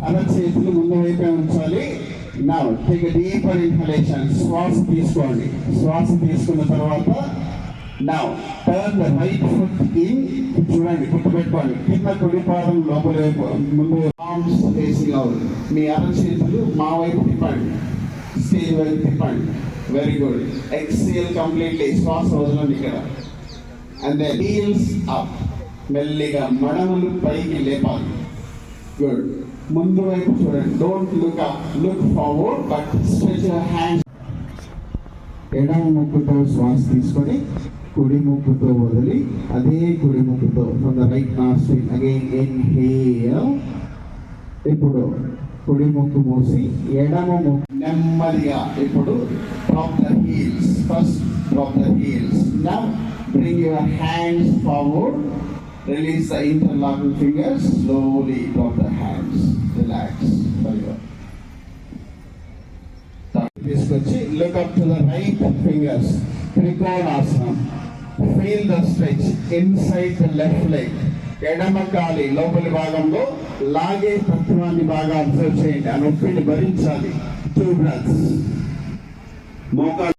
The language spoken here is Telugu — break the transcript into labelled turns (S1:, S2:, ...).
S1: అరచేతులు ముందు వైపే ఉంచాలి. Now take a deeper inhalation. శ్వాస తీసుకోండి. శ్వాస తీసుకున్న తర్వాత now turn the right foot in. చూడండి, గుర్తుపెట్టుకోండి, కింద కుడి పాదం లోపల వైపు ముందు, ఆర్మ్స్ ఫేసింగ్ అవుట్. మీ అరచేతులు మా వైపు తిప్పండి, స్టేజ్ వైపు తిప్పండి. Very good. Exhale completely. శ్వాస వదలండి ఇక్కడ. And then heels up. మెల్లిగా మడమలు పైకి లేపాలి. గుడ్. ముందు వైపు చూడండి. Don't look up, look forward but stretch your hands. ఎడమ ముక్కుతో శ్వాస తీసుకొని కుడి ముక్కుతో వదిలి అదే కుడి ముక్కుతో from the right nostril again inhale. ఇప్పుడు కుడి ముక్కు మూసి ఎడమ ముక్కు నెమ్మదిగా. ఇప్పుడు drop the heels. First drop the heels. Now bring your hands forward. Release the interlocking fingers. Slowly drop the hands. Relax. Very good. తీసుకొచ్చి look up to the right fingers. Trikonasana. Feel the stretch inside the left leg. ఎడమ కాలి లోపలి భాగంలో లాగే తత్వాన్ని బాగా అబ్జర్వ్ చేయండి. ఆ నొప్పిని భరించాలి. 2 breaths. మోకాలు